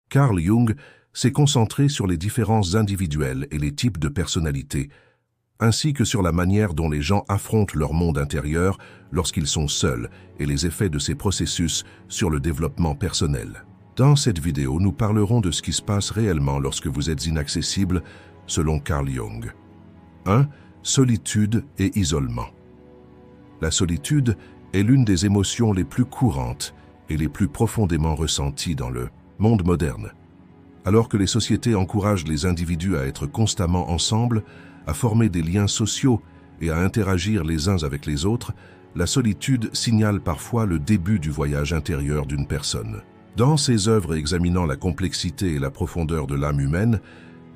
Carl Jung s'est concentré sur les différences individuelles et les types de personnalités, ainsi que sur la manière dont les gens affrontent leur monde intérieur lorsqu'ils sont seuls et les effets de ces processus sur le développement personnel. Dans cette vidéo, nous parlerons de ce qui se passe réellement lorsque vous êtes inaccessible, selon Carl Jung. 1. Solitude et isolement. La solitude est l'une des émotions les plus courantes et les plus profondément ressenties dans le monde moderne. Alors que les sociétés encouragent les individus à être constamment ensemble, à former des liens sociaux et à interagir les uns avec les autres, la solitude signale parfois le début du voyage intérieur d'une personne. Dans ses œuvres examinant la complexité et la profondeur de l'âme humaine,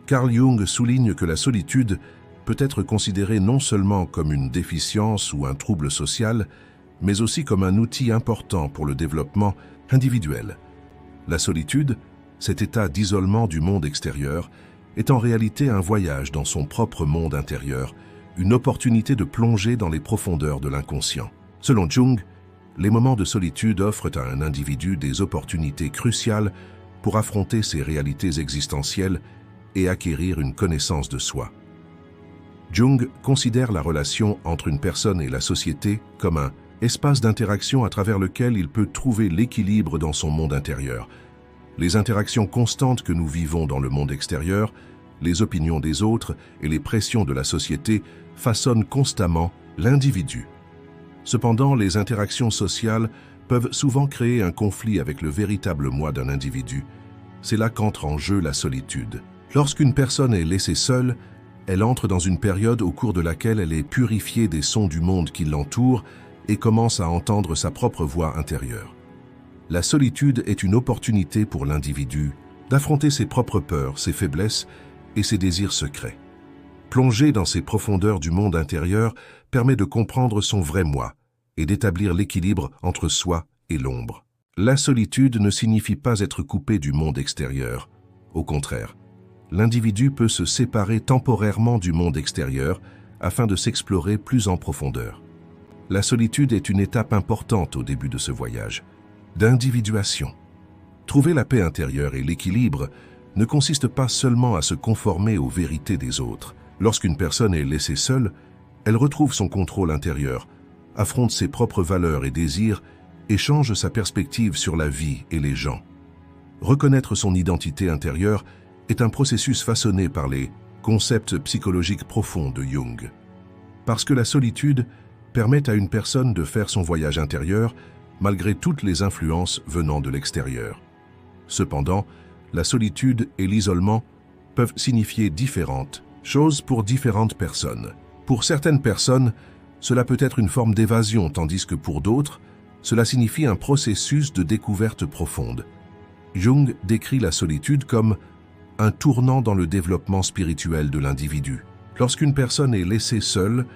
Carl Jung souligne que la solitude peut être considérée non seulement comme une déficience ou un trouble social, mais aussi comme un outil important pour le développement individuel. La solitude, cet état d'isolement du monde extérieur, est en réalité un voyage dans son propre monde intérieur, une opportunité de plonger dans les profondeurs de l'inconscient. Selon Jung, les moments de solitude offrent à un individu des opportunités cruciales pour affronter ses réalités existentielles et acquérir une connaissance de soi. Jung considère la relation entre une personne et la société comme un espace d'interaction à travers lequel il peut trouver l'équilibre dans son monde intérieur. Les interactions constantes que nous vivons dans le monde extérieur, les opinions des autres et les pressions de la société façonnent constamment l'individu. Cependant, les interactions sociales peuvent souvent créer un conflit avec le véritable moi d'un individu. C'est là qu'entre en jeu la solitude. Lorsqu'une personne est laissée seule, elle entre dans une période au cours de laquelle elle est purifiée des sons du monde qui l'entoure et commence à entendre sa propre voix intérieure. La solitude est une opportunité pour l'individu d'affronter ses propres peurs, ses faiblesses et ses désirs secrets. Plonger dans ces profondeurs du monde intérieur permet de comprendre son vrai moi et d'établir l'équilibre entre soi et l'ombre. La solitude ne signifie pas être coupé du monde extérieur. Au contraire, l'individu peut se séparer temporairement du monde extérieur afin de s'explorer plus en profondeur. La solitude est une étape importante au début de ce voyage d'individuation. Trouver la paix intérieure et l'équilibre ne consiste pas seulement à se conformer aux vérités des autres. Lorsqu'une personne est laissée seule, elle retrouve son contrôle intérieur, affronte ses propres valeurs et désirs et change sa perspective sur la vie et les gens. Reconnaître son identité intérieure est un processus façonné par les concepts psychologiques profonds de Jung. Parce que la solitude permet à une personne de faire son voyage intérieur malgré toutes les influences venant de l'extérieur. Cependant, la solitude et l'isolement peuvent signifier différentes choses pour différentes personnes. Pour certaines personnes, cela peut être une forme d'évasion, tandis que pour d'autres, cela signifie un processus de découverte profonde. Jung décrit la solitude comme un tournant dans le développement spirituel de l'individu. Lorsqu'une personne est laissée seule,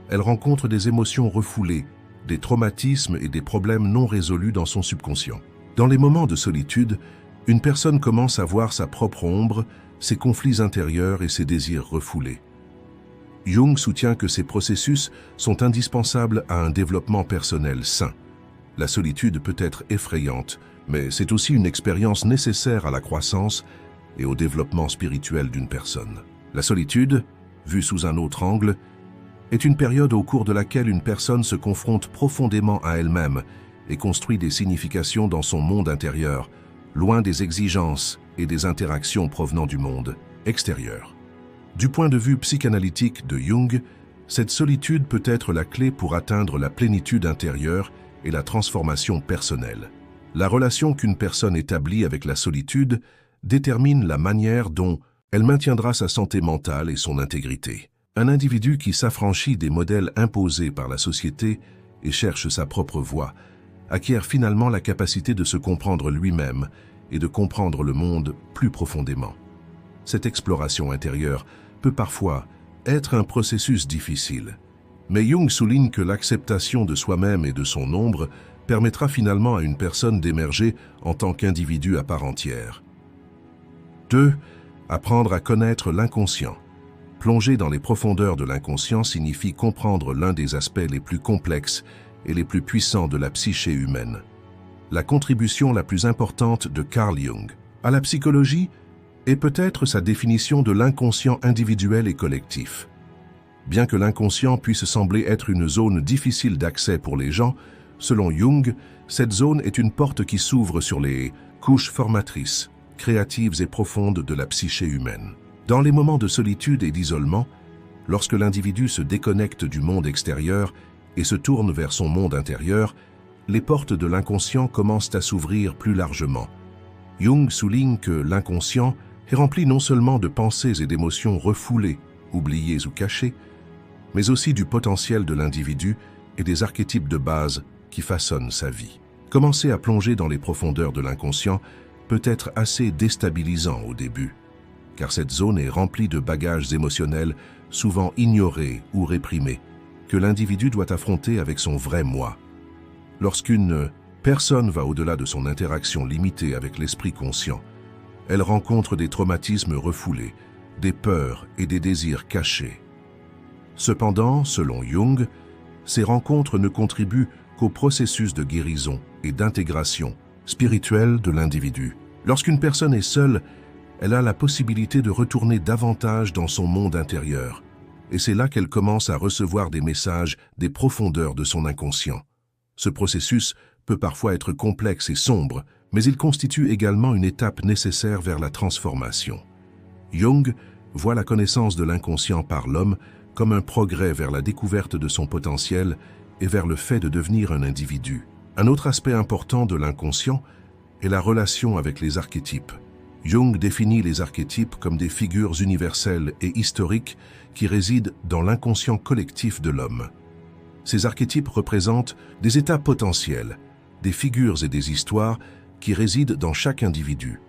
elle rencontre des émotions refoulées, des traumatismes et des problèmes non résolus dans son subconscient. Dans les moments de solitude, une personne commence à voir sa propre ombre, ses conflits intérieurs et ses désirs refoulés. Jung soutient que ces processus sont indispensables à un développement personnel sain. La solitude peut être effrayante, mais c'est aussi une expérience nécessaire à la croissance et au développement spirituel d'une personne. La solitude, vue sous un autre angle, est une période au cours de laquelle une personne se confronte profondément à elle-même et construit des significations dans son monde intérieur, loin des exigences et des interactions provenant du monde extérieur. Du point de vue psychanalytique de Jung, cette solitude peut être la clé pour atteindre la plénitude intérieure et la transformation personnelle. La relation qu'une personne établit avec la solitude détermine la manière dont elle maintiendra sa santé mentale et son intégrité. Un individu qui s'affranchit des modèles imposés par la société et cherche sa propre voie acquiert finalement la capacité de se comprendre lui-même et de comprendre le monde plus profondément. Cette exploration intérieure peut parfois être un processus difficile, mais Jung souligne que l'acceptation de soi-même et de son ombre permettra finalement à une personne d'émerger en tant qu'individu à part entière. 2. Apprendre à connaître l'inconscient. Plonger dans les profondeurs de l'inconscient signifie comprendre l'un des aspects les plus complexes et les plus puissants de la psyché humaine. La contribution la plus importante de Carl Jung à la psychologie et peut-être sa définition de l'inconscient individuel et collectif. Bien que l'inconscient puisse sembler être une zone difficile d'accès pour les gens, selon Jung, cette zone est une porte qui s'ouvre sur les couches formatrices, créatives et profondes de la psyché humaine. Dans les moments de solitude et d'isolement, lorsque l'individu se déconnecte du monde extérieur et se tourne vers son monde intérieur, les portes de l'inconscient commencent à s'ouvrir plus largement. Jung souligne que l'inconscient est rempli non seulement de pensées et d'émotions refoulées, oubliées ou cachées, mais aussi du potentiel de l'individu et des archétypes de base qui façonnent sa vie. Commencer à plonger dans les profondeurs de l'inconscient peut être assez déstabilisant au début, car cette zone est remplie de bagages émotionnels souvent ignorés ou réprimés, que l'individu doit affronter avec son vrai moi. Lorsqu'une personne va au-delà de son interaction limitée avec l'esprit conscient, elle rencontre des traumatismes refoulés, des peurs et des désirs cachés. Cependant, selon Jung, ces rencontres ne contribuent qu'au processus de guérison et d'intégration spirituelle de l'individu. Lorsqu'une personne est seule, elle a la possibilité de retourner davantage dans son monde intérieur, et c'est là qu'elle commence à recevoir des messages des profondeurs de son inconscient. Ce processus peut parfois être complexe et sombre, mais il constitue également une étape nécessaire vers la transformation. Jung voit la connaissance de l'inconscient par l'homme comme un progrès vers la découverte de son potentiel et vers le fait de devenir un individu. Un autre aspect important de l'inconscient est la relation avec les archétypes. Jung définit les archétypes comme des figures universelles et historiques qui résident dans l'inconscient collectif de l'homme. Ces archétypes représentent des états potentiels, des figures et des histoires qui résident dans chaque individu.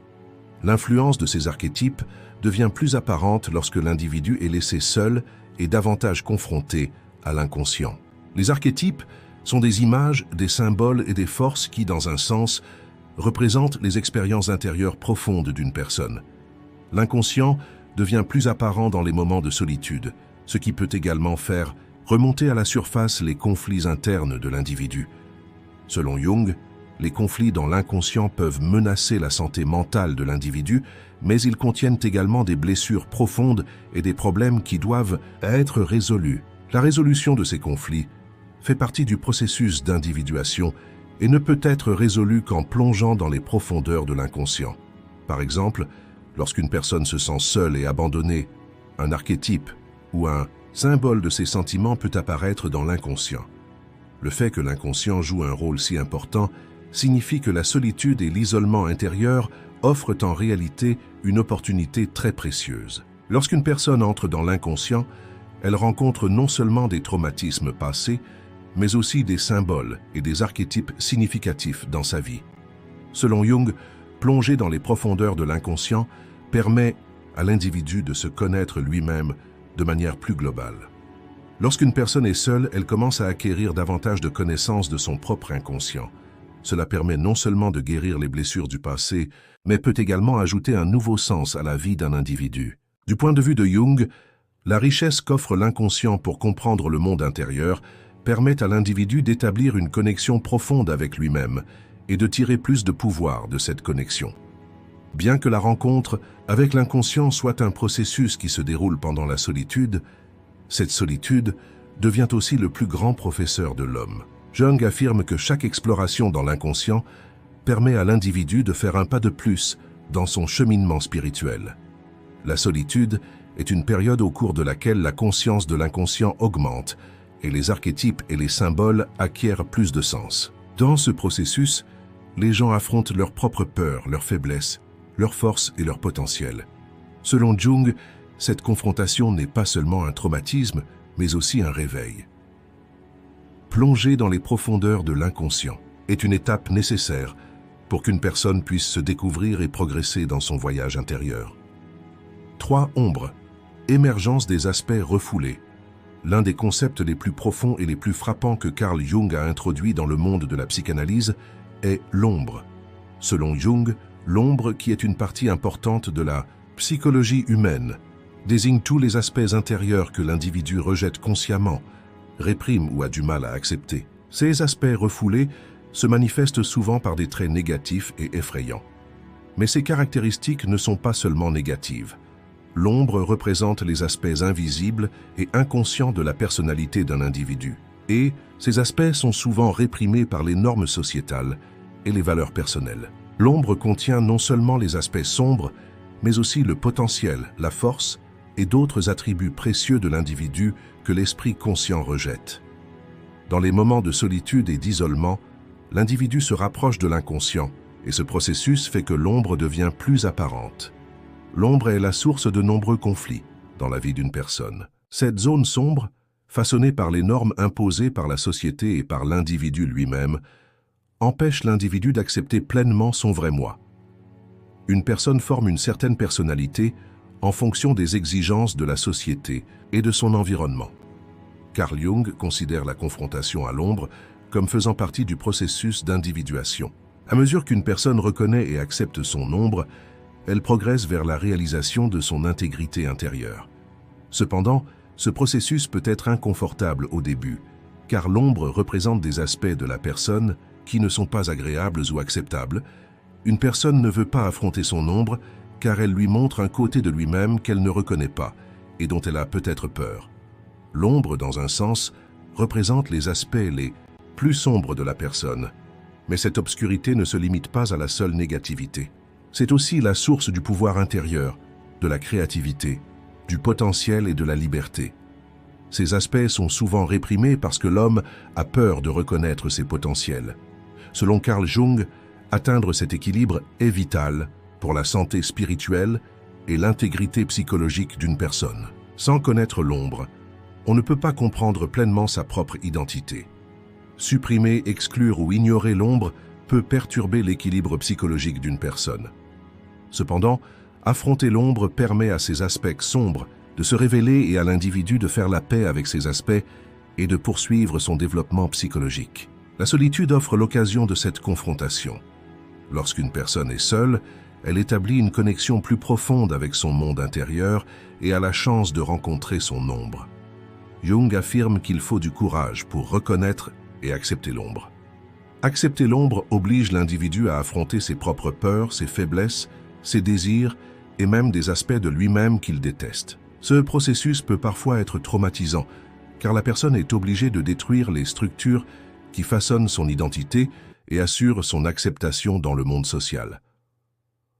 L'influence de ces archétypes devient plus apparente lorsque l'individu est laissé seul et davantage confronté à l'inconscient. Les archétypes sont des images, des symboles et des forces qui, dans un sens, représentent les expériences intérieures profondes d'une personne. L'inconscient devient plus apparent dans les moments de solitude, ce qui peut également faire remonter à la surface les conflits internes de l'individu. Selon Jung, les conflits dans l'inconscient peuvent menacer la santé mentale de l'individu, mais ils contiennent également des blessures profondes et des problèmes qui doivent être résolus. La résolution de ces conflits fait partie du processus d'individuation et ne peut être résolue qu'en plongeant dans les profondeurs de l'inconscient. Par exemple, lorsqu'une personne se sent seule et abandonnée, un archétype ou un symbole de ses sentiments peut apparaître dans l'inconscient. Le fait que l'inconscient joue un rôle si important signifie que la solitude et l'isolement intérieur offrent en réalité une opportunité très précieuse. Lorsqu'une personne entre dans l'inconscient, elle rencontre non seulement des traumatismes passés, mais aussi des symboles et des archétypes significatifs dans sa vie. Selon Jung, plonger dans les profondeurs de l'inconscient permet à l'individu de se connaître lui-même de manière plus globale. Lorsqu'une personne est seule, elle commence à acquérir davantage de connaissances de son propre inconscient. Cela permet non seulement de guérir les blessures du passé, mais peut également ajouter un nouveau sens à la vie d'un individu. Du point de vue de Jung, la richesse qu'offre l'inconscient pour comprendre le monde intérieur permet à l'individu d'établir une connexion profonde avec lui-même et de tirer plus de pouvoir de cette connexion. Bien que la rencontre avec l'inconscient soit un processus qui se déroule pendant la solitude, cette solitude devient aussi le plus grand professeur de l'homme. Jung affirme que chaque exploration dans l'inconscient permet à l'individu de faire un pas de plus dans son cheminement spirituel. La solitude est une période au cours de laquelle la conscience de l'inconscient augmente et les archétypes et les symboles acquièrent plus de sens. Dans ce processus, les gens affrontent leurs propres peurs, leurs faiblesses, leurs forces et leurs potentiels. Selon Jung, cette confrontation n'est pas seulement un traumatisme, mais aussi un réveil. Plonger dans les profondeurs de l'inconscient est une étape nécessaire pour qu'une personne puisse se découvrir et progresser dans son voyage intérieur. 3. Ombre. Émergence des aspects refoulés. L'un des concepts les plus profonds et les plus frappants que Carl Jung a introduit dans le monde de la psychanalyse est l'ombre. Selon Jung, l'ombre, qui est une partie importante de la psychologie humaine, désigne tous les aspects intérieurs que l'individu rejette consciemment, réprime ou a du mal à accepter. Ces aspects refoulés se manifestent souvent par des traits négatifs et effrayants. Mais ces caractéristiques ne sont pas seulement négatives. L'ombre représente les aspects invisibles et inconscients de la personnalité d'un individu. Et ces aspects sont souvent réprimés par les normes sociétales et les valeurs personnelles. L'ombre contient non seulement les aspects sombres, mais aussi le potentiel, la force et d'autres attributs précieux de l'individu que l'esprit conscient rejette. Dans les moments de solitude et d'isolement, l'individu se rapproche de l'inconscient et ce processus fait que l'ombre devient plus apparente. L'ombre est la source de nombreux conflits dans la vie d'une personne. Cette zone sombre, façonnée par les normes imposées par la société et par l'individu lui-même, empêche l'individu d'accepter pleinement son vrai moi. Une personne forme une certaine personnalité en fonction des exigences de la société et de son environnement. Carl Jung considère la confrontation à l'ombre comme faisant partie du processus d'individuation. À mesure qu'une personne reconnaît et accepte son ombre, elle progresse vers la réalisation de son intégrité intérieure. Cependant, ce processus peut être inconfortable au début, car l'ombre représente des aspects de la personne qui ne sont pas agréables ou acceptables. Une personne ne veut pas affronter son ombre, car elle lui montre un côté de lui-même qu'elle ne reconnaît pas et dont elle a peut-être peur. L'ombre, dans un sens, représente les aspects les plus sombres de la personne. Mais cette obscurité ne se limite pas à la seule négativité. C'est aussi la source du pouvoir intérieur, de la créativité, du potentiel et de la liberté. Ces aspects sont souvent réprimés parce que l'homme a peur de reconnaître ses potentiels. Selon Carl Jung, atteindre cet équilibre est vital pour la santé spirituelle et l'intégrité psychologique d'une personne. Sans connaître l'ombre, on ne peut pas comprendre pleinement sa propre identité. Supprimer, exclure ou ignorer l'ombre peut perturber l'équilibre psychologique d'une personne. Cependant, affronter l'ombre permet à ces aspects sombres de se révéler et à l'individu de faire la paix avec ces aspects et de poursuivre son développement psychologique. La solitude offre l'occasion de cette confrontation. Lorsqu'une personne est seule, elle établit une connexion plus profonde avec son monde intérieur et a la chance de rencontrer son ombre. Jung affirme qu'il faut du courage pour reconnaître et accepter l'ombre. Accepter l'ombre oblige l'individu à affronter ses propres peurs, ses faiblesses, ses désirs et même des aspects de lui-même qu'il déteste. Ce processus peut parfois être traumatisant, car la personne est obligée de détruire les structures qui façonnent son identité et assurent son acceptation dans le monde social.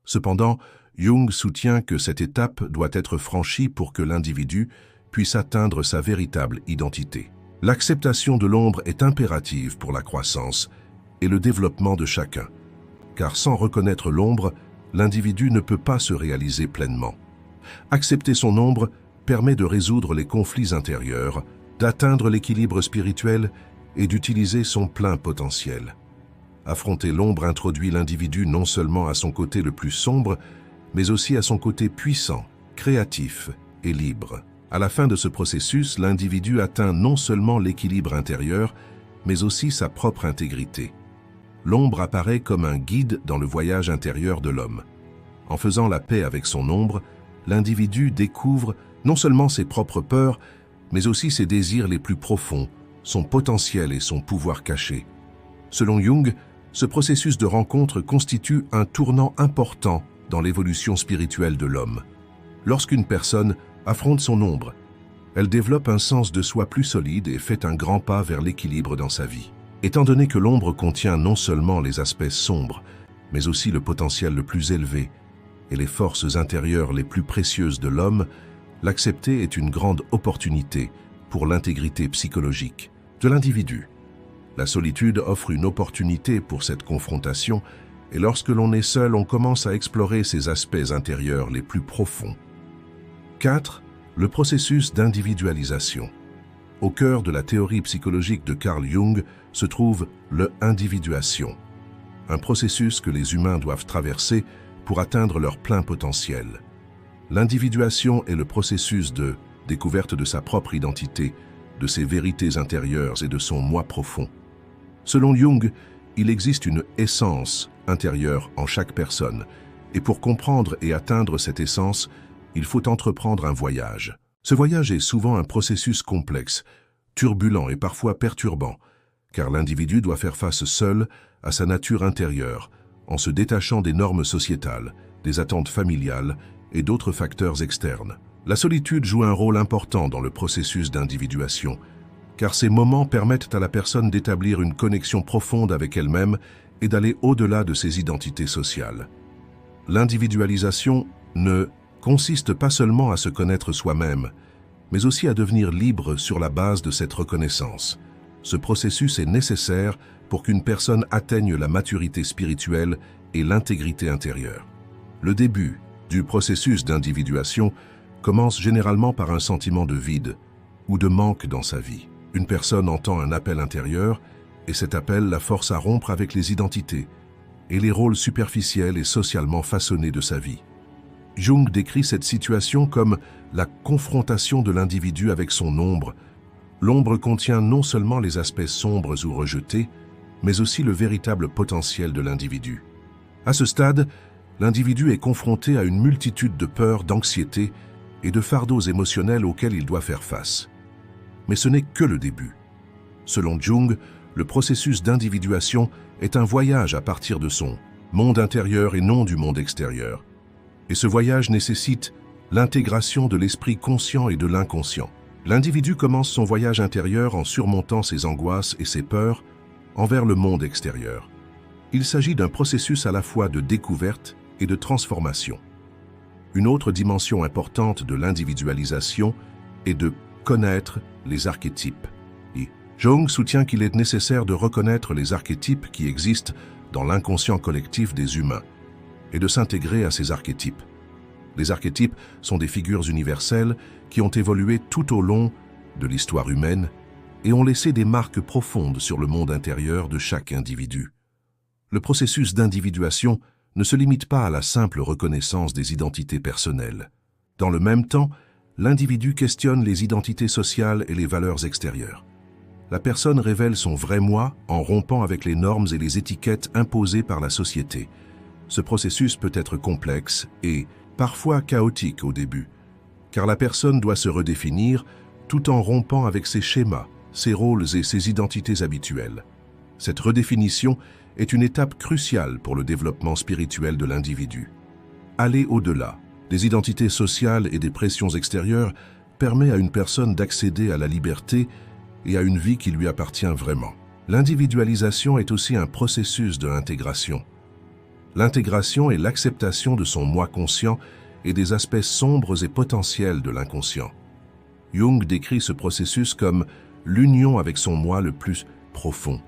Cependant, Jung soutient que cette étape doit être franchie pour que l'individu puisse atteindre sa véritable identité. L'acceptation de l'ombre est impérative pour la croissance et le développement de chacun, car sans reconnaître l'ombre, l'individu ne peut pas se réaliser pleinement. Accepter son ombre permet de résoudre les conflits intérieurs, d'atteindre l'équilibre spirituel et d'utiliser son plein potentiel. Affronter l'ombre introduit l'individu non seulement à son côté le plus sombre, mais aussi à son côté puissant, créatif et libre. À la fin de ce processus, l'individu atteint non seulement l'équilibre intérieur, mais aussi sa propre intégrité. L'ombre apparaît comme un guide dans le voyage intérieur de l'homme. En faisant la paix avec son ombre, l'individu découvre non seulement ses propres peurs, mais aussi ses désirs les plus profonds, son potentiel et son pouvoir caché. Selon Jung, ce processus de rencontre constitue un tournant important dans l'évolution spirituelle de l'homme. Lorsqu'une personne affronte son ombre, elle développe un sens de soi plus solide et fait un grand pas vers l'équilibre dans sa vie. Étant donné que l'ombre contient non seulement les aspects sombres, mais aussi le potentiel le plus élevé et les forces intérieures les plus précieuses de l'homme, l'accepter est une grande opportunité pour l'intégrité psychologique de l'individu. La solitude offre une opportunité pour cette confrontation et lorsque l'on est seul, on commence à explorer ces aspects intérieurs les plus profonds. 4. Le processus d'individualisation. Au cœur de la théorie psychologique de Carl Jung se trouve l'individuation, un processus que les humains doivent traverser pour atteindre leur plein potentiel. L'individuation est le processus de découverte de sa propre identité, de ses vérités intérieures et de son moi profond. Selon Jung, il existe une essence intérieure en chaque personne, et pour comprendre et atteindre cette essence, il faut entreprendre un voyage. Ce voyage est souvent un processus complexe, turbulent et parfois perturbant, car l'individu doit faire face seul à sa nature intérieure, en se détachant des normes sociétales, des attentes familiales et d'autres facteurs externes. La solitude joue un rôle important dans le processus d'individuation, car ces moments permettent à la personne d'établir une connexion profonde avec elle-même et d'aller au-delà de ses identités sociales. L'individualisation ne consiste pas seulement à se connaître soi-même, mais aussi à devenir libre sur la base de cette reconnaissance. Ce processus est nécessaire pour qu'une personne atteigne la maturité spirituelle et l'intégrité intérieure. Le début du processus d'individuation commence généralement par un sentiment de vide ou de manque dans sa vie. Une personne entend un appel intérieur et cet appel la force à rompre avec les identités et les rôles superficiels et socialement façonnés de sa vie. Jung décrit cette situation comme la confrontation de l'individu avec son ombre. L'ombre contient non seulement les aspects sombres ou rejetés, mais aussi le véritable potentiel de l'individu. À ce stade, l'individu est confronté à une multitude de peurs, d'anxiétés et de fardeaux émotionnels auxquels il doit faire face. Mais ce n'est que le début. Selon Jung, le processus d'individuation est un voyage à partir de son monde intérieur et non du monde extérieur. Et ce voyage nécessite l'intégration de l'esprit conscient et de l'inconscient. L'individu commence son voyage intérieur en surmontant ses angoisses et ses peurs envers le monde extérieur. Il s'agit d'un processus à la fois de découverte et de transformation. Une autre dimension importante de l'individualisation est de connaître les archétypes. Et Jung soutient qu'il est nécessaire de reconnaître les archétypes qui existent dans l'inconscient collectif des humains et de s'intégrer à ces archétypes. Les archétypes sont des figures universelles qui ont évolué tout au long de l'histoire humaine et ont laissé des marques profondes sur le monde intérieur de chaque individu. Le processus d'individuation ne se limite pas à la simple reconnaissance des identités personnelles. Dans le même temps, l'individu questionne les identités sociales et les valeurs extérieures. La personne révèle son vrai moi en rompant avec les normes et les étiquettes imposées par la société. Ce processus peut être complexe et parfois chaotique au début, car la personne doit se redéfinir tout en rompant avec ses schémas, ses rôles et ses identités habituelles. Cette redéfinition est une étape cruciale pour le développement spirituel de l'individu. Aller au-delà des identités sociales et des pressions extérieures permet à une personne d'accéder à la liberté et à une vie qui lui appartient vraiment. L'individualisation est aussi un processus de l'intégration. L'intégration est l'acceptation de son moi conscient et des aspects sombres et potentiels de l'inconscient. Jung décrit ce processus comme l'union avec son moi le plus profond.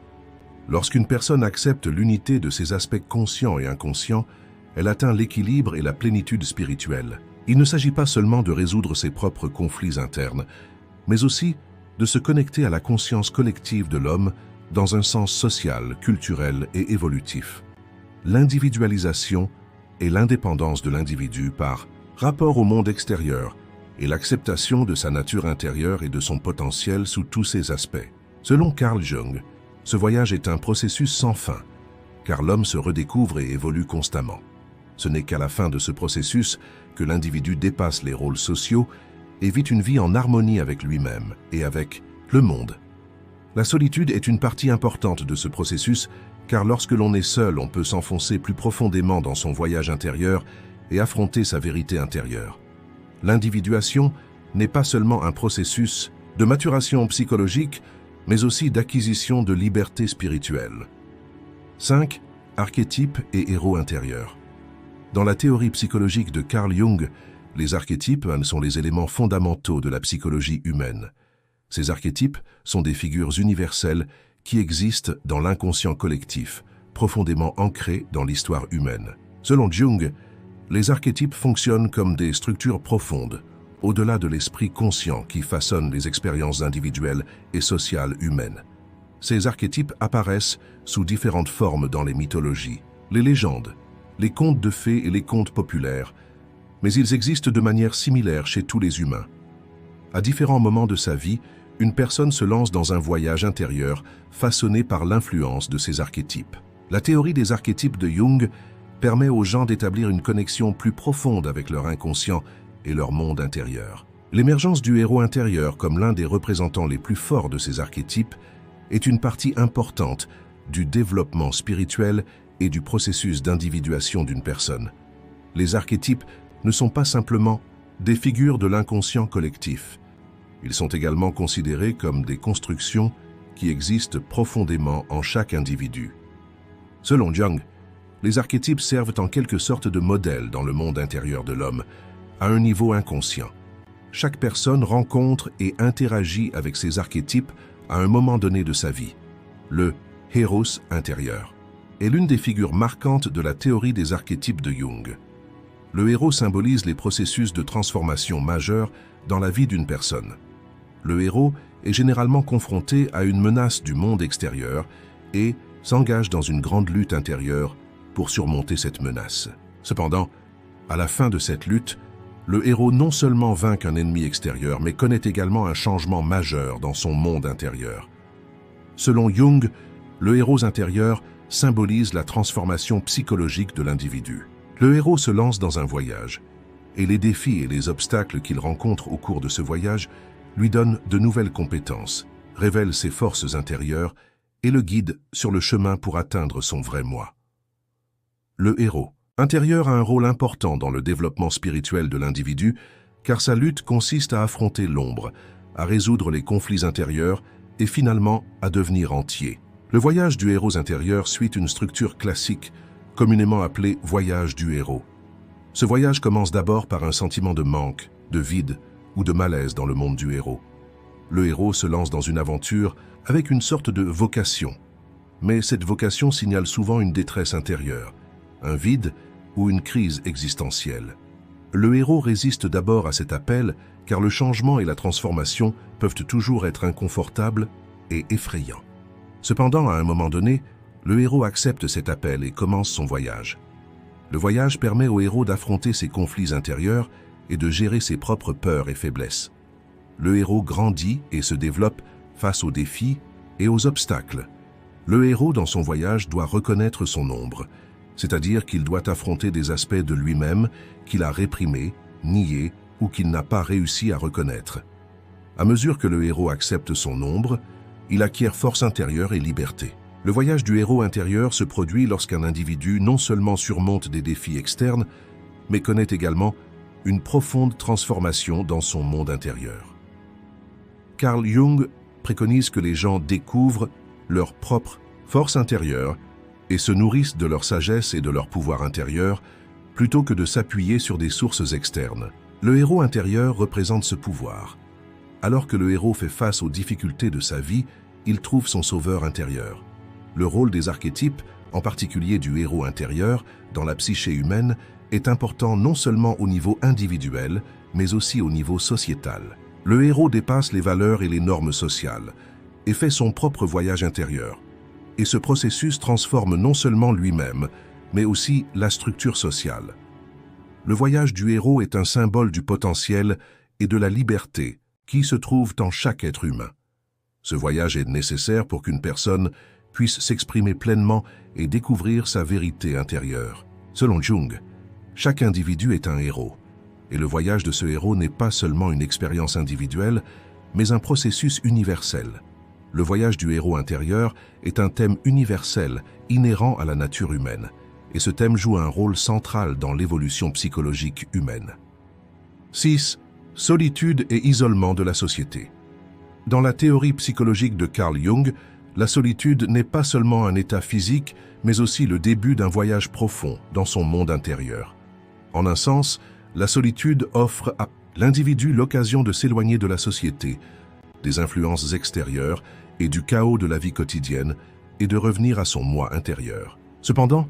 Lorsqu'une personne accepte l'unité de ses aspects conscients et inconscients, elle atteint l'équilibre et la plénitude spirituelle. Il ne s'agit pas seulement de résoudre ses propres conflits internes, mais aussi de se connecter à la conscience collective de l'homme dans un sens social, culturel et évolutif. L'individualisation et l'indépendance de l'individu par rapport au monde extérieur et l'acceptation de sa nature intérieure et de son potentiel sous tous ses aspects. Selon Carl Jung, ce voyage est un processus sans fin, car l'homme se redécouvre et évolue constamment. Ce n'est qu'à la fin de ce processus que l'individu dépasse les rôles sociaux et vit une vie en harmonie avec lui-même et avec le monde. La solitude est une partie importante de ce processus, car lorsque l'on est seul, on peut s'enfoncer plus profondément dans son voyage intérieur et affronter sa vérité intérieure. L'individuation n'est pas seulement un processus de maturation psychologique, mais aussi d'acquisition de liberté spirituelle. 5. Archétypes et héros intérieurs. Dans la théorie psychologique de Carl Jung, les archétypes sont les éléments fondamentaux de la psychologie humaine. Ces archétypes sont des figures universelles qui existent dans l'inconscient collectif, profondément ancrées dans l'histoire humaine. Selon Jung, les archétypes fonctionnent comme des structures profondes, au-delà de l'esprit conscient qui façonne les expériences individuelles et sociales humaines. Ces archétypes apparaissent sous différentes formes dans les mythologies, les légendes, les contes de fées et les contes populaires, mais ils existent de manière similaire chez tous les humains. À différents moments de sa vie, une personne se lance dans un voyage intérieur façonné par l'influence de ces archétypes. La théorie des archétypes de Jung permet aux gens d'établir une connexion plus profonde avec leur inconscient et leur monde intérieur. L'émergence du héros intérieur comme l'un des représentants les plus forts de ces archétypes est une partie importante du développement spirituel et du processus d'individuation d'une personne. Les archétypes ne sont pas simplement des figures de l'inconscient collectif. Ils sont également considérés comme des constructions qui existent profondément en chaque individu. Selon Jung, les archétypes servent en quelque sorte de modèle dans le monde intérieur de l'homme, à un niveau inconscient. Chaque personne rencontre et interagit avec ces archétypes à un moment donné de sa vie. Le héros intérieur est l'une des figures marquantes de la théorie des archétypes de Jung. Le héros symbolise les processus de transformation majeurs dans la vie d'une personne. Le héros est généralement confronté à une menace du monde extérieur et s'engage dans une grande lutte intérieure pour surmonter cette menace. Cependant, à la fin de cette lutte, le héros non seulement vainc un ennemi extérieur, mais connaît également un changement majeur dans son monde intérieur. Selon Jung, le héros intérieur symbolise la transformation psychologique de l'individu. Le héros se lance dans un voyage, et les défis et les obstacles qu'il rencontre au cours de ce voyage lui donnent de nouvelles compétences, révèlent ses forces intérieures et le guident sur le chemin pour atteindre son vrai moi. Le héros intérieur a un rôle important dans le développement spirituel de l'individu, car sa lutte consiste à affronter l'ombre, à résoudre les conflits intérieurs et finalement à devenir entier. Le voyage du héros intérieur suit une structure classique, communément appelée voyage du héros. Ce voyage commence d'abord par un sentiment de manque, de vide ou de malaise dans le monde du héros. Le héros se lance dans une aventure avec une sorte de vocation, mais cette vocation signale souvent une détresse intérieure, un vide ou une crise existentielle. Le héros résiste d'abord à cet appel car le changement et la transformation peuvent toujours être inconfortables et effrayants. Cependant, à un moment donné, le héros accepte cet appel et commence son voyage. Le voyage permet au héros d'affronter ses conflits intérieurs et de gérer ses propres peurs et faiblesses. Le héros grandit et se développe face aux défis et aux obstacles. Le héros, dans son voyage, doit reconnaître son ombre, c'est-à-dire qu'il doit affronter des aspects de lui-même qu'il a réprimés, niés ou qu'il n'a pas réussi à reconnaître. À mesure que le héros accepte son ombre, il acquiert force intérieure et liberté. Le voyage du héros intérieur se produit lorsqu'un individu non seulement surmonte des défis externes, mais connaît également une profonde transformation dans son monde intérieur. Carl Jung préconise que les gens découvrent leur propre force intérieure et se nourrissent de leur sagesse et de leur pouvoir intérieur plutôt que de s'appuyer sur des sources externes. Le héros intérieur représente ce pouvoir. Alors que le héros fait face aux difficultés de sa vie, il trouve son sauveur intérieur. Le rôle des archétypes, en particulier du héros intérieur, dans la psyché humaine, est important non seulement au niveau individuel, mais aussi au niveau sociétal. Le héros dépasse les valeurs et les normes sociales et fait son propre voyage intérieur. Et ce processus transforme non seulement lui-même, mais aussi la structure sociale. Le voyage du héros est un symbole du potentiel et de la liberté qui se trouvent en chaque être humain. Ce voyage est nécessaire pour qu'une personne puisse s'exprimer pleinement et découvrir sa vérité intérieure. Selon Jung, chaque individu est un héros, et le voyage de ce héros n'est pas seulement une expérience individuelle, mais un processus universel. Le voyage du héros intérieur est un thème universel, inhérent à la nature humaine, et ce thème joue un rôle central dans l'évolution psychologique humaine. 6. Solitude et isolement de la société. Dans la théorie psychologique de Carl Jung, la solitude n'est pas seulement un état physique, mais aussi le début d'un voyage profond dans son monde intérieur. En un sens, la solitude offre à l'individu l'occasion de s'éloigner de la société, des influences extérieures et du chaos de la vie quotidienne, et de revenir à son moi intérieur. Cependant,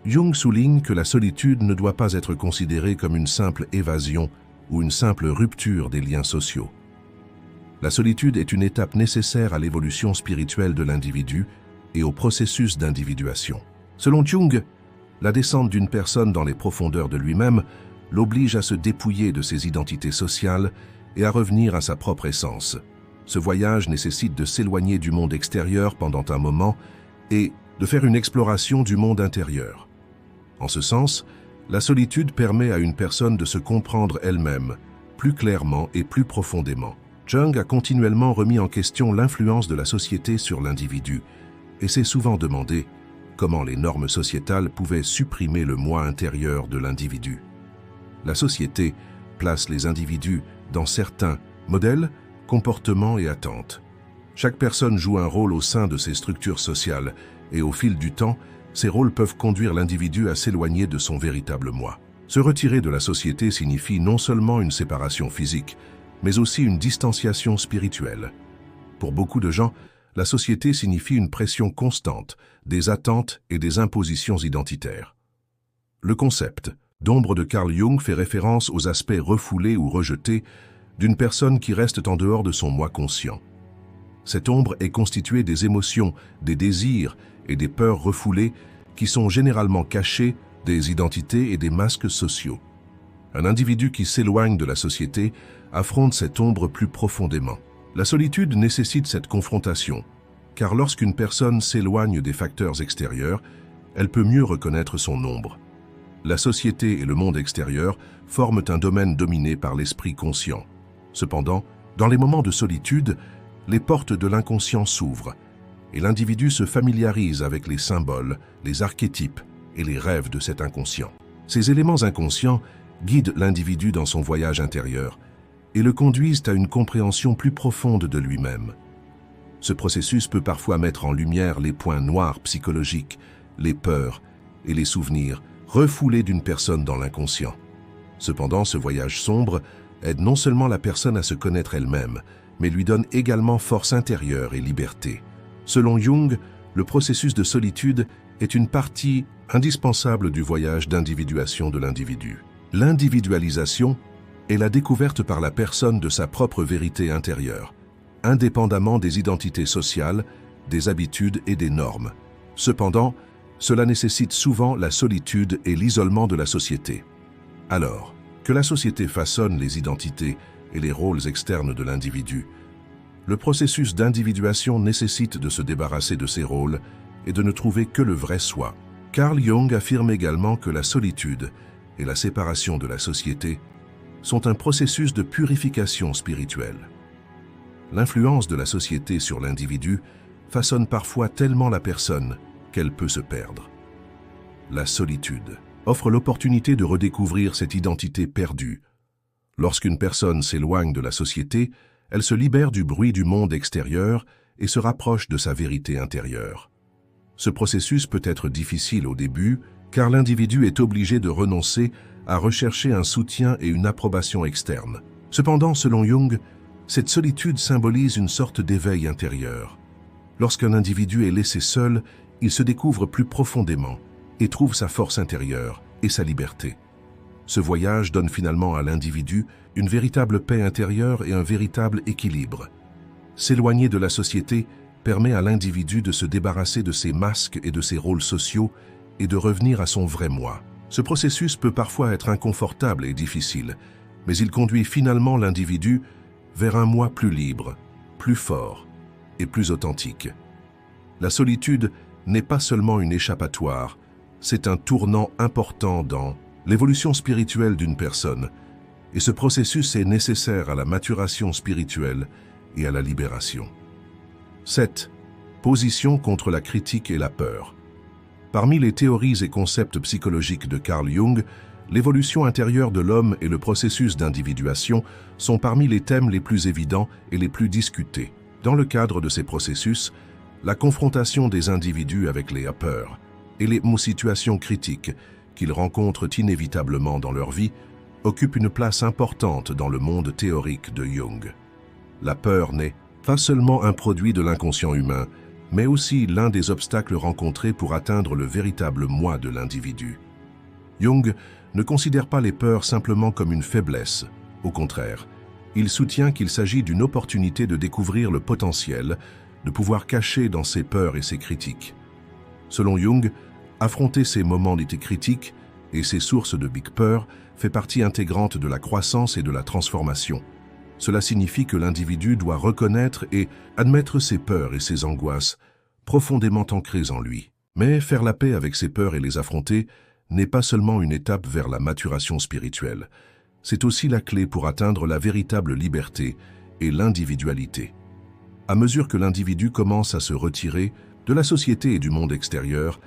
Jung souligne que la solitude ne doit pas être considérée comme une simple évasion ou une simple rupture des liens sociaux. La solitude est une étape nécessaire à l'évolution spirituelle de l'individu et au processus d'individuation. Selon Jung, la descente d'une personne dans les profondeurs de lui-même l'oblige à se dépouiller de ses identités sociales et à revenir à sa propre essence. Ce voyage nécessite de s'éloigner du monde extérieur pendant un moment et de faire une exploration du monde intérieur. En ce sens, la solitude permet à une personne de se comprendre elle-même, plus clairement et plus profondément. Jung a continuellement remis en question l'influence de la société sur l'individu et s'est souvent demandé comment les normes sociétales pouvaient supprimer le moi intérieur de l'individu. La société place les individus dans certains modèles, comportements et attentes. Chaque personne joue un rôle au sein de ces structures sociales et au fil du temps, ces rôles peuvent conduire l'individu à s'éloigner de son véritable moi. Se retirer de la société signifie non seulement une séparation physique, mais aussi une distanciation spirituelle. Pour beaucoup de gens, la société signifie une pression constante, des attentes et des impositions identitaires. Le concept d'ombre de Carl Jung fait référence aux aspects refoulés ou rejetés d'une personne qui reste en dehors de son moi conscient. Cette ombre est constituée des émotions, des désirs et des peurs refoulées qui sont généralement cachées des identités et des masques sociaux. Un individu qui s'éloigne de la société affronte cette ombre plus profondément. La solitude nécessite cette confrontation, car lorsqu'une personne s'éloigne des facteurs extérieurs, elle peut mieux reconnaître son ombre. La société et le monde extérieur forment un domaine dominé par l'esprit conscient. Cependant, dans les moments de solitude, les portes de l'inconscient s'ouvrent et l'individu se familiarise avec les symboles, les archétypes et les rêves de cet inconscient. Ces éléments inconscients guident l'individu dans son voyage intérieur et le conduisent à une compréhension plus profonde de lui-même. Ce processus peut parfois mettre en lumière les points noirs psychologiques, les peurs et les souvenirs refoulés d'une personne dans l'inconscient. Cependant, ce voyage sombre aide non seulement la personne à se connaître elle-même, mais lui donne également force intérieure et liberté. Selon Jung, le processus de solitude est une partie indispensable du voyage d'individuation de l'individu. L'individualisation est la découverte par la personne de sa propre vérité intérieure, indépendamment des identités sociales, des habitudes et des normes. Cependant, cela nécessite souvent la solitude et l'isolement de la société. Alors que la société façonne les identités et les rôles externes de l'individu, le processus d'individuation nécessite de se débarrasser de ces rôles et de ne trouver que le vrai soi. Carl Jung affirme également que la solitude et la séparation de la société sont un processus de purification spirituelle. L'influence de la société sur l'individu façonne parfois tellement la personne qu'elle peut se perdre. La solitude offre l'opportunité de redécouvrir cette identité perdue. Lorsqu'une personne s'éloigne de la société, elle se libère du bruit du monde extérieur et se rapproche de sa vérité intérieure. Ce processus peut être difficile au début, car l'individu est obligé de renoncer à rechercher un soutien et une approbation externe. Cependant, selon Jung, cette solitude symbolise une sorte d'éveil intérieur. Lorsqu'un individu est laissé seul, il se découvre plus profondément et trouve sa force intérieure et sa liberté. Ce voyage donne finalement à l'individu une véritable paix intérieure et un véritable équilibre. S'éloigner de la société permet à l'individu de se débarrasser de ses masques et de ses rôles sociaux et de revenir à son vrai moi. Ce processus peut parfois être inconfortable et difficile, mais il conduit finalement l'individu vers un moi plus libre, plus fort et plus authentique. La solitude n'est pas seulement une échappatoire, c'est un tournant important dans l'évolution spirituelle d'une personne, et ce processus est nécessaire à la maturation spirituelle et à la libération. 7. Position contre la critique et la peur. Parmi les théories et concepts psychologiques de Carl Jung, l'évolution intérieure de l'homme et le processus d'individuation sont parmi les thèmes les plus évidents et les plus discutés. Dans le cadre de ces processus, la confrontation des individus avec les peurs et les situations critiques qu'ils rencontrent inévitablement dans leur vie occupe une place importante dans le monde théorique de Jung. La peur n'est pas seulement un produit de l'inconscient humain, mais aussi l'un des obstacles rencontrés pour atteindre le véritable moi de l'individu. Jung ne considère pas les peurs simplement comme une faiblesse. Au contraire, il soutient qu'il s'agit d'une opportunité de découvrir le potentiel, de pouvoir cacher dans ses peurs et ses critiques. Selon Jung, affronter ces moments d'été critiques et ces sources de big peur fait partie intégrante de la croissance et de la transformation. Cela signifie que l'individu doit reconnaître et admettre ses peurs et ses angoisses profondément ancrées en lui. Mais faire la paix avec ses peurs et les affronter n'est pas seulement une étape vers la maturation spirituelle, c'est aussi la clé pour atteindre la véritable liberté et l'individualité. À mesure que l'individu commence à se retirer de la société et du monde extérieur,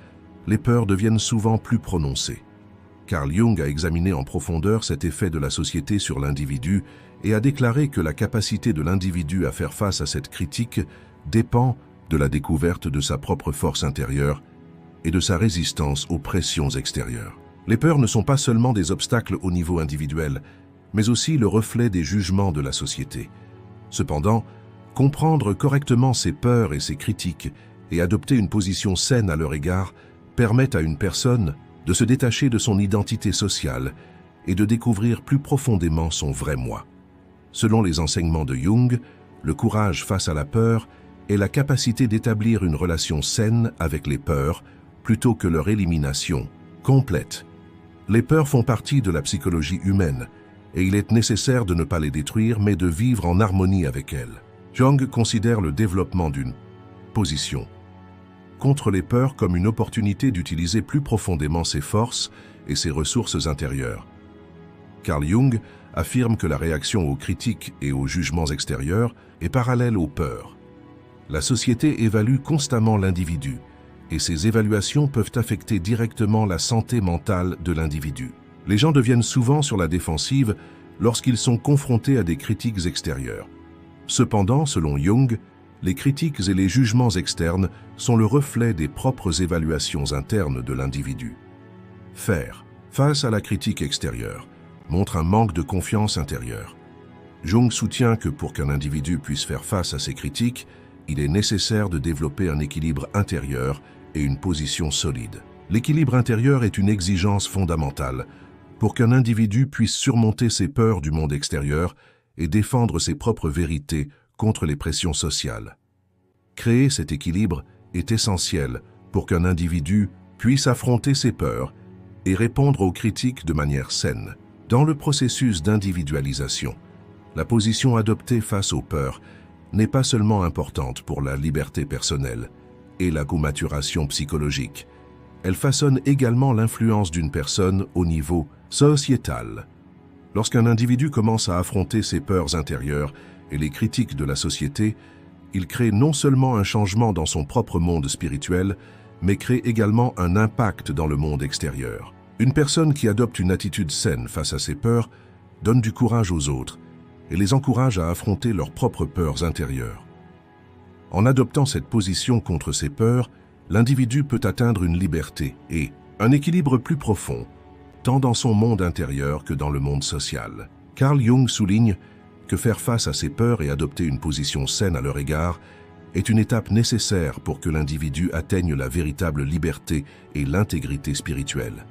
les peurs deviennent souvent plus prononcées. Carl Jung a examiné en profondeur cet effet de la société sur l'individu et a déclaré que la capacité de l'individu à faire face à cette critique dépend de la découverte de sa propre force intérieure et de sa résistance aux pressions extérieures. Les peurs ne sont pas seulement des obstacles au niveau individuel, mais aussi le reflet des jugements de la société. Cependant, comprendre correctement ces peurs et ces critiques et adopter une position saine à leur égard permet à une personne de se détacher de son identité sociale et de découvrir plus profondément son vrai moi. Selon les enseignements de Jung, le courage face à la peur est la capacité d'établir une relation saine avec les peurs plutôt que leur élimination complète. Les peurs font partie de la psychologie humaine et il est nécessaire de ne pas les détruire mais de vivre en harmonie avec elles. Jung considère le développement d'une position contre les peurs comme une opportunité d'utiliser plus profondément ses forces et ses ressources intérieures. Carl Jung affirme que la réaction aux critiques et aux jugements extérieurs est parallèle aux peurs. La société évalue constamment l'individu et ces évaluations peuvent affecter directement la santé mentale de l'individu. Les gens deviennent souvent sur la défensive lorsqu'ils sont confrontés à des critiques extérieures. Cependant, selon Jung, les critiques et les jugements externes sont le reflet des propres évaluations internes de l'individu. Faire face à la critique extérieure montre un manque de confiance intérieure. Jung soutient que pour qu'un individu puisse faire face à ces critiques, il est nécessaire de développer un équilibre intérieur et une position solide. L'équilibre intérieur est une exigence fondamentale pour qu'un individu puisse surmonter ses peurs du monde extérieur et défendre ses propres vérités contre les pressions sociales. Créer cet équilibre est essentiel pour qu'un individu puisse affronter ses peurs et répondre aux critiques de manière saine. Dans le processus d'individualisation, la position adoptée face aux peurs n'est pas seulement importante pour la liberté personnelle et la comaturation psychologique, elle façonne également l'influence d'une personne au niveau sociétal. Lorsqu'un individu commence à affronter ses peurs intérieures et les critiques de la société, il crée non seulement un changement dans son propre monde spirituel, mais crée également un impact dans le monde extérieur. Une personne qui adopte une attitude saine face à ses peurs donne du courage aux autres et les encourage à affronter leurs propres peurs intérieures. En adoptant cette position contre ses peurs, l'individu peut atteindre une liberté et un équilibre plus profond, tant dans son monde intérieur que dans le monde social. Carl Jung souligne que faire face à ses peurs et adopter une position saine à leur égard est une étape nécessaire pour que l'individu atteigne la véritable liberté et l'intégrité spirituelle.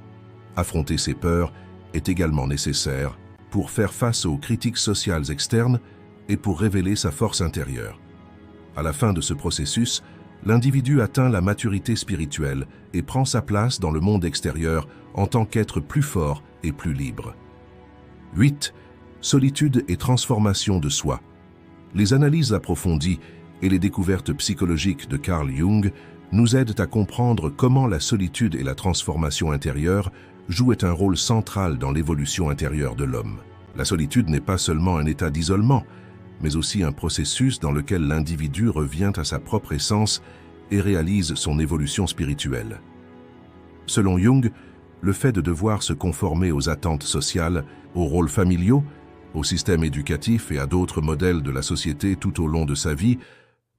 Affronter ses peurs est également nécessaire pour faire face aux critiques sociales externes et pour révéler sa force intérieure. À la fin de ce processus, l'individu atteint la maturité spirituelle et prend sa place dans le monde extérieur en tant qu'être plus fort et plus libre. 8. Solitude et transformation de soi. Les analyses approfondies et les découvertes psychologiques de Carl Jung nous aident à comprendre comment la solitude et la transformation intérieure jouent un rôle central dans l'évolution intérieure de l'homme. La solitude n'est pas seulement un état d'isolement, mais aussi un processus dans lequel l'individu revient à sa propre essence et réalise son évolution spirituelle. Selon Jung, le fait de devoir se conformer aux attentes sociales, aux rôles familiaux, au système éducatif et à d'autres modèles de la société tout au long de sa vie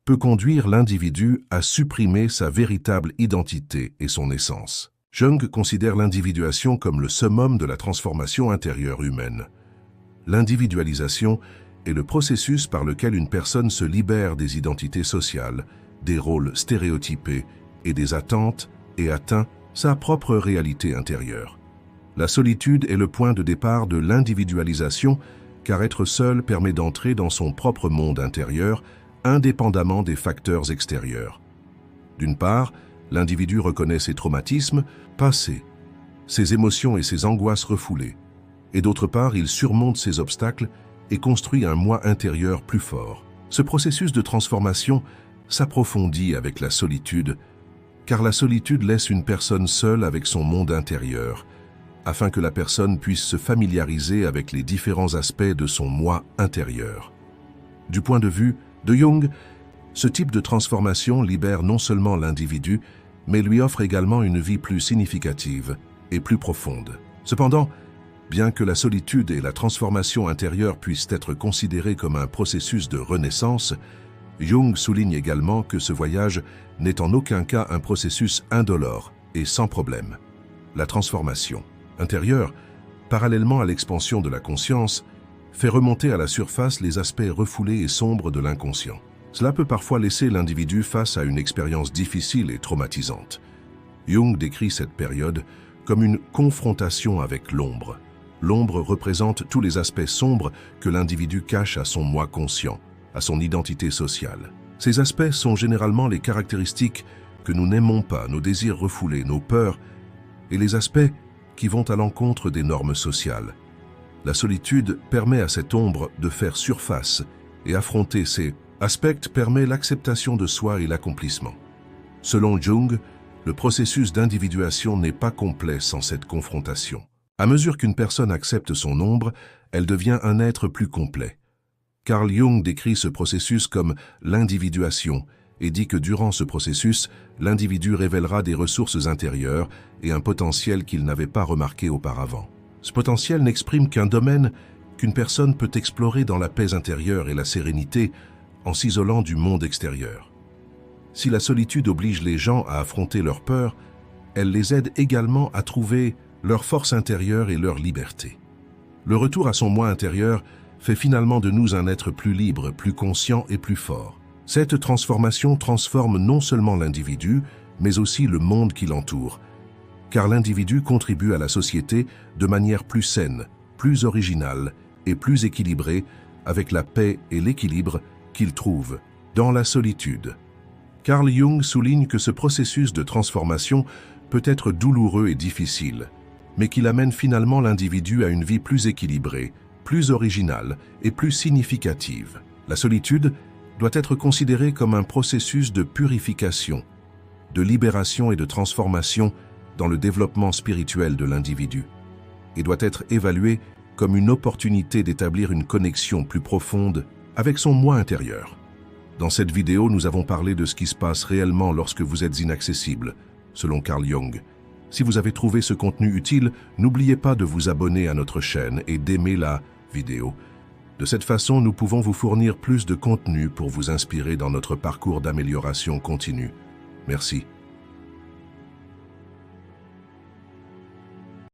peut conduire l'individu à supprimer sa véritable identité et son essence. Jung considère l'individuation comme le summum de la transformation intérieure humaine. L'individualisation est le processus par lequel une personne se libère des identités sociales, des rôles stéréotypés et des attentes et atteint sa propre réalité intérieure. La solitude est le point de départ de l'individualisation car être seul permet d'entrer dans son propre monde intérieur indépendamment des facteurs extérieurs. D'une part, l'individu reconnaît ses traumatismes passés, ses émotions et ses angoisses refoulées, et d'autre part, il surmonte ses obstacles et construit un moi intérieur plus fort. Ce processus de transformation s'approfondit avec la solitude, car la solitude laisse une personne seule avec son monde intérieur, afin que la personne puisse se familiariser avec les différents aspects de son moi intérieur. Du point de vue de Jung, ce type de transformation libère non seulement l'individu, mais lui offre également une vie plus significative et plus profonde. Cependant, bien que la solitude et la transformation intérieure puissent être considérées comme un processus de renaissance, Jung souligne également que ce voyage n'est en aucun cas un processus indolore et sans problème. La transformation intérieure, parallèlement à l'expansion de la conscience, fait remonter à la surface les aspects refoulés et sombres de l'inconscient. Cela peut parfois laisser l'individu face à une expérience difficile et traumatisante. Jung décrit cette période comme une confrontation avec l'ombre. L'ombre représente tous les aspects sombres que l'individu cache à son moi conscient, à son identité sociale. Ces aspects sont généralement les caractéristiques que nous n'aimons pas, nos désirs refoulés, nos peurs, et les aspects qui vont à l'encontre des normes sociales. La solitude permet à cette ombre de faire surface et affronter ces aspects permet l'acceptation de soi et l'accomplissement. Selon Jung, le processus d'individuation n'est pas complet sans cette confrontation. À mesure qu'une personne accepte son ombre, elle devient un être plus complet. Carl Jung décrit ce processus comme l'individuation et dit que durant ce processus, l'individu révélera des ressources intérieures et un potentiel qu'il n'avait pas remarqué auparavant. Ce potentiel n'exprime qu'un domaine qu'une personne peut explorer dans la paix intérieure et la sérénité en s'isolant du monde extérieur. Si la solitude oblige les gens à affronter leurs peurs, elle les aide également à trouver leur force intérieure et leur liberté. Le retour à son moi intérieur fait finalement de nous un être plus libre, plus conscient et plus fort. Cette transformation transforme non seulement l'individu, mais aussi le monde qui l'entoure, car l'individu contribue à la société de manière plus saine, plus originale et plus équilibrée, avec la paix et l'équilibre qu'il trouve dans la solitude. Carl Jung souligne que ce processus de transformation peut être douloureux et difficile, mais qu'il amène finalement l'individu à une vie plus équilibrée, plus originale et plus significative. La solitude doit être considérée comme un processus de purification, de libération et de transformation dans le développement spirituel de l'individu, et doit être évaluée comme une opportunité d'établir une connexion plus profonde avec son moi intérieur. Dans cette vidéo, nous avons parlé de ce qui se passe réellement lorsque vous êtes inaccessible, selon Carl Jung. Si vous avez trouvé ce contenu utile, n'oubliez pas de vous abonner à notre chaîne et d'aimer la vidéo. De cette façon, nous pouvons vous fournir plus de contenu pour vous inspirer dans notre parcours d'amélioration continue. Merci.